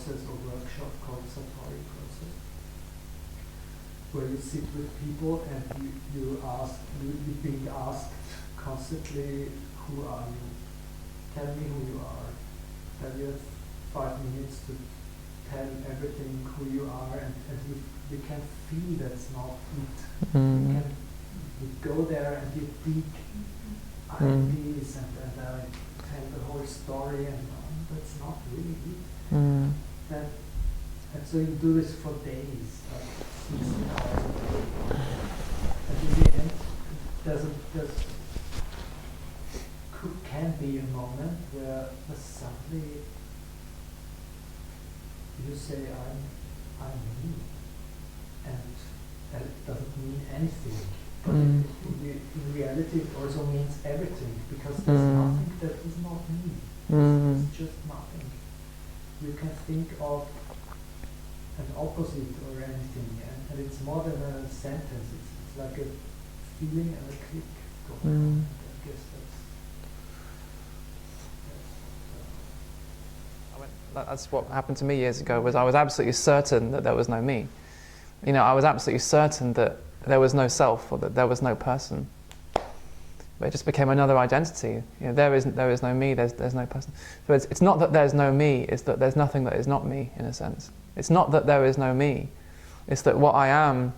process or workshop called Satori process, where you sit with people and you're being asked constantly, who are you? Tell me who you are. Then you have 5 minutes to tell everything who you are, and you can feel that's not it. You go there and you dig ideas and tell the whole story, and that's not really it. And so you do this for days, like 16 hours a day. And in the end, can be a moment where suddenly you say, I'm me, and that doesn't mean anything. But in reality, it also means everything, because there's nothing that is not me. It's just nothing. You can think of an opposite or anything, and it's more than a sentence. It's like a feeling and a click going on. I guess that's what happened to me years ago. Was I was absolutely certain that there was no me. I was absolutely certain that there was no self, or that there was no person. But it just became another identity. There is no me. There's no person. So it's not that there's no me. It's that there's nothing that is not me, in a sense. It's not that there is no me. It's that what I am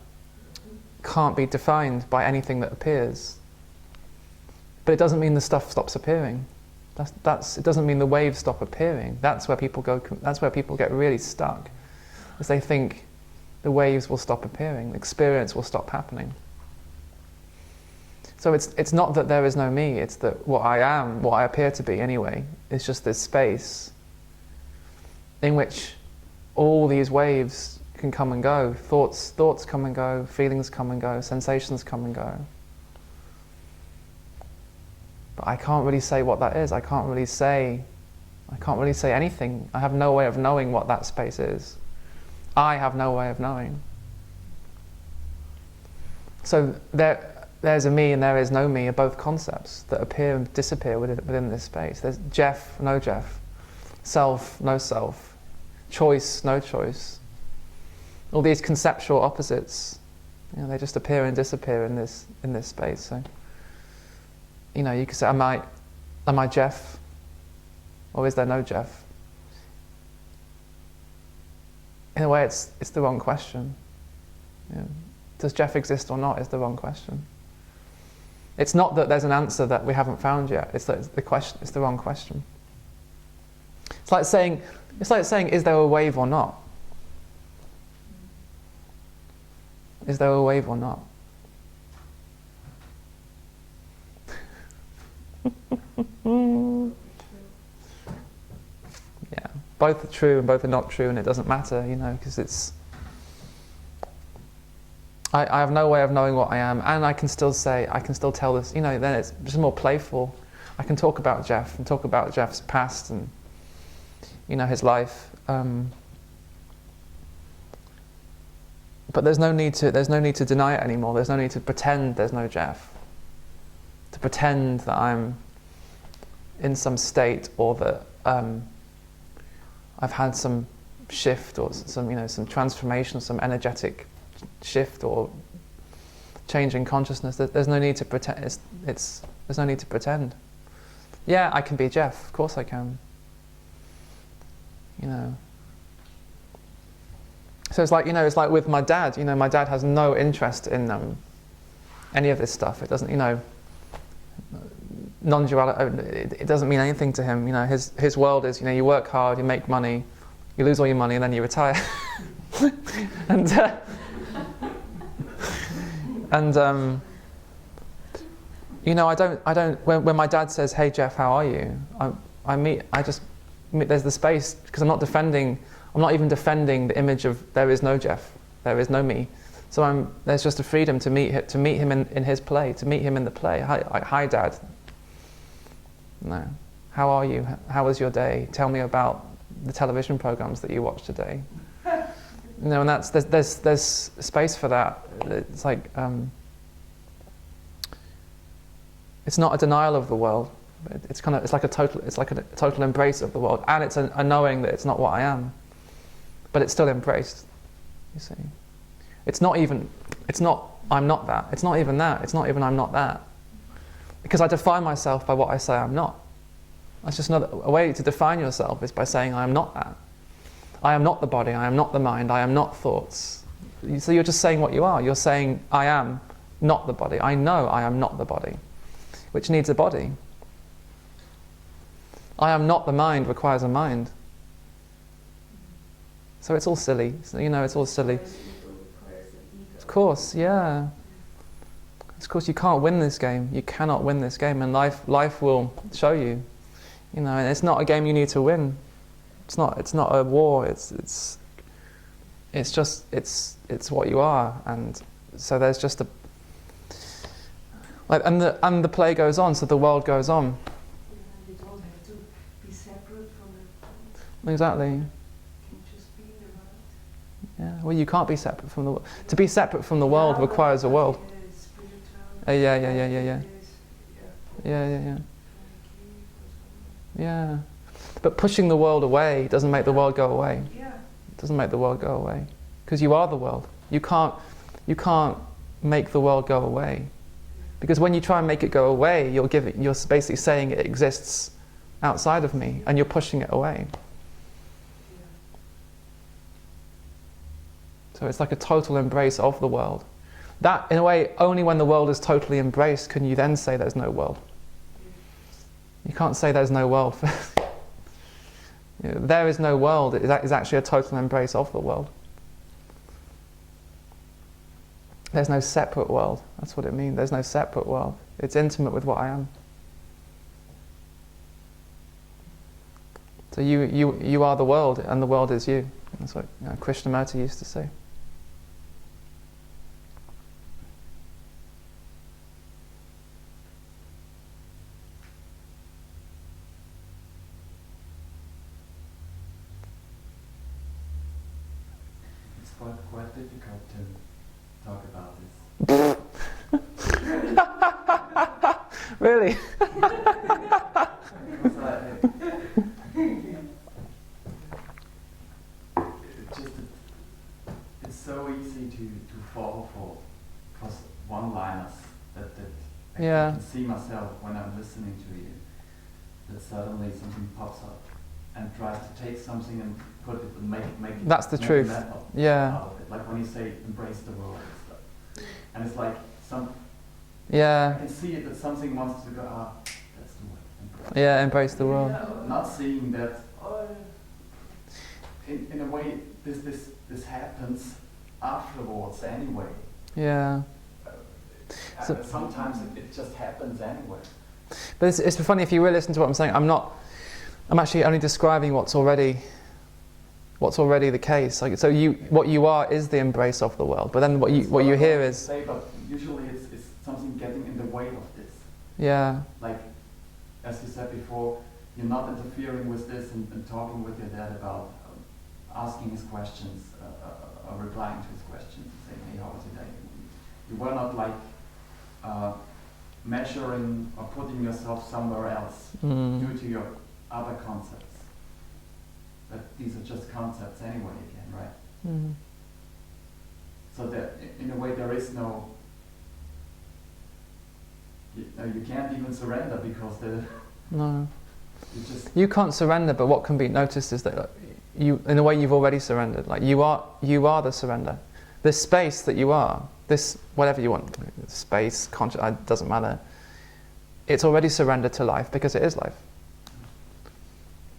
can't be defined by anything that appears. But it doesn't mean the stuff stops appearing. It doesn't mean the waves stop appearing. That's where people go. That's where people get really stuck, is they think the waves will stop appearing, the experience will stop happening. So it's not that there is no me. It's that what I am, what I appear to be anyway, is just this space in which all these waves can come and go. Thoughts come and go. Feelings come and go. Sensations come and go. But I can't really say what that is. I can't really say anything. I have no way of knowing what that space is. I have no way of knowing. So there's a me and there is no me are both concepts that appear and disappear within this space. There's Jeff, no Jeff. Self, no self. Choice, no choice. All these conceptual opposites, they just appear and disappear in this space. So, you could say, am I Jeff? Or is there no Jeff? In a way, it's the wrong question. Does Jeff exist or not is the wrong question. It's not that there's an answer that we haven't found yet. It's that it's the wrong question. It's like saying, is there a wave or not? Is there a wave or not? Yeah, both are true and both are not true, and it doesn't matter, because it's. I have no way of knowing what I am, and I can still tell this. Then it's just more playful. I can talk about Jeff and talk about Jeff's past and his life. But there's no need to deny it anymore. There's no need to pretend there's no Jeff. To pretend that I'm in some state, or that I've had some shift or some transformation, some energetic shift or change in consciousness. There's no need to pretend. There's no need to pretend. Yeah, I can be Jeff. Of course I can. So it's like with my dad. My dad has no interest in any of this stuff. It doesn't, non-duality. It doesn't mean anything to him. His world is, you work hard, you make money, you lose all your money, and then you retire. I don't. When my dad says, "Hey Jeff, how are you?" There's the space, because I'm not even defending the image of there is no Jeff, there is no me. So there's just a freedom to meet him in his play, to meet him in the play. Hi Dad. No. How are you? How was your day? Tell me about the television programs that you watched today. And there's space for that. It's like it's not a denial of the world. It's like a total embrace of the world, and it's a knowing that it's not what I am. but it's still embraced, you see. It's not, I'm not that. It's not even that. It's not even I'm not that. Because I define myself by what I say I'm not. That's just another, a way to define yourself is by saying I am not that. I am not the body, I am not the mind, I am not thoughts. So you're just saying what you are. You're saying I am not the body. I know I am not the body, which needs a body. I am not the mind requires a mind. So it's all silly. So, it's all silly. Of course, yeah. Of course, you can't win this game. You cannot win this game, and life will show you. And it's not a game you need to win. It's not a war. It's what you are, and so there's just and the play goes on. So the world goes on. You don't have to be separate from it. Exactly. You can just be in the world. Yeah. Well, you can't be separate from the world. To be separate from the world requires a world. Yeah. Yeah. But pushing the world away doesn't make the world go away. Yeah. It doesn't make the world go away. Because you are the world. You can't make the world go away. Because when you try and make it go away, you're basically saying it exists outside of me, and you're pushing it away. So it's like a total embrace of the world. That, in a way, only when the world is totally embraced can you then say there's no world. You can't say there's no world. There is no world. It is actually a total embrace of the world. There's no separate world. That's what it means. There's no separate world. It's intimate with what I am. So you are the world, and the world is you. That's what Krishnamurti used to say. Quite difficult to talk about this. Really? It's so easy to fall for one-liners that I can see myself when I'm listening to you, that suddenly something pops up and tries to take something and put it and make it. That's the truth. Yeah. Out of it. Like when you say embrace the world and stuff, and it's like I can see it that something wants to go. That's the word. Embrace the world. Not seeing that. In a way, this happens afterwards anyway. Yeah. So sometimes it just happens anyway. But it's funny if you really listen to what I'm saying. I'm actually only describing what's already the case. Like, so what you are is the embrace of the world. But then what you hear is. But usually it's something getting in the way of this. Yeah. Like, as you said before, you're not interfering with this and talking with your dad about asking his questions or replying to his questions and saying, hey, how was your day? You were not like measuring or putting yourself somewhere else due to your other concepts. But these are just concepts anyway again, right? Mm. So that in a way there is no, you can't even surrender because No. You can't surrender, but what can be noticed is that you, in a way, you've already surrendered. Like you are the surrender. This space that you are, this whatever you want, space, conscious, it doesn't matter. It's already surrendered to life because it is life.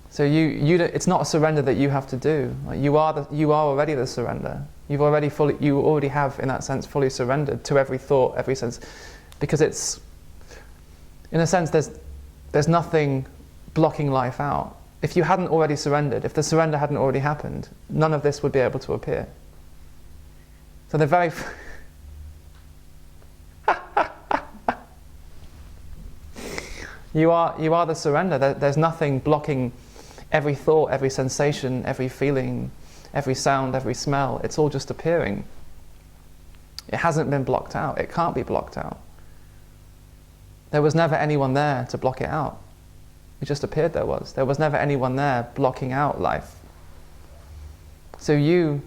So it's not a surrender that you have to do. Like you are already the surrender. You already have, in that sense, fully surrendered to every thought, every sense, because it's, in a sense, there's nothing blocking life out. If you hadn't already surrendered, if the surrender hadn't already happened, none of this would be able to appear. So they're very. You are the surrender. There's nothing blocking every thought, every sensation, every feeling, every sound, every smell. It's all just appearing. It hasn't been blocked out. It can't be blocked out. There was never anyone there to block it out. It just appeared there was. There was never anyone there blocking out life. So you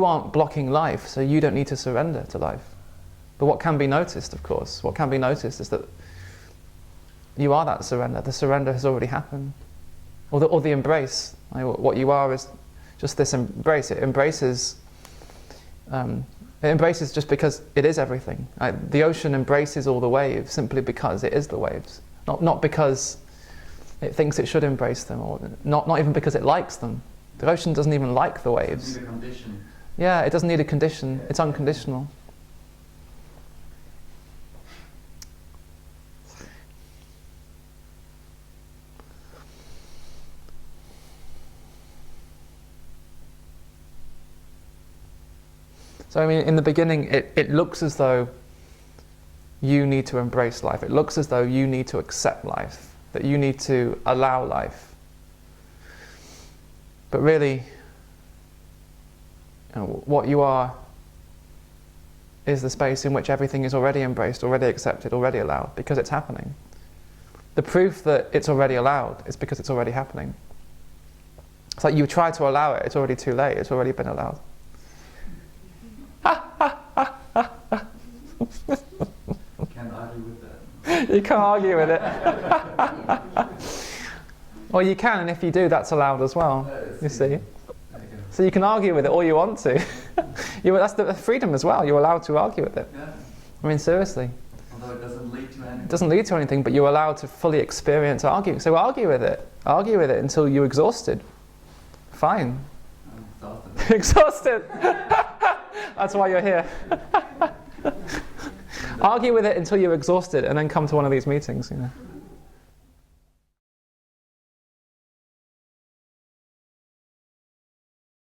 aren't blocking life, so you don't need to surrender to life. But what can be noticed, of course, what can be noticed is that you are that surrender. The surrender has already happened. Or the embrace. What you are is just this embrace. It embraces just because it is everything. The ocean embraces all the waves simply because it is the waves. Not because it thinks it should embrace them, or not even because it likes them. The ocean doesn't even like the waves. It doesn't need a condition. Yeah, it doesn't need a condition. It's unconditional. So I mean, in the beginning, it looks as though you need to embrace life. It looks as though you need to accept life, that you need to allow life. But really, what you are is the space in which everything is already embraced, already accepted, already allowed, because it's happening. The proof that it's already allowed is because it's already happening. It's like you try to allow it, it's already too late, it's already been allowed. Can't argue with that. You can't argue with it. Or you can, and if you do, that's allowed as well. You see? So you can argue with it all you want to. That's the freedom as well. You're allowed to argue with it. Yeah. I mean, seriously. Although it doesn't lead to anything. It doesn't lead to anything, but you're allowed to fully experience arguing. So argue with it. Argue with it until you're exhausted. Fine. I'm exhausted. Exhausted. That's why you're here. Argue with it until you're exhausted, and then come to one of these meetings.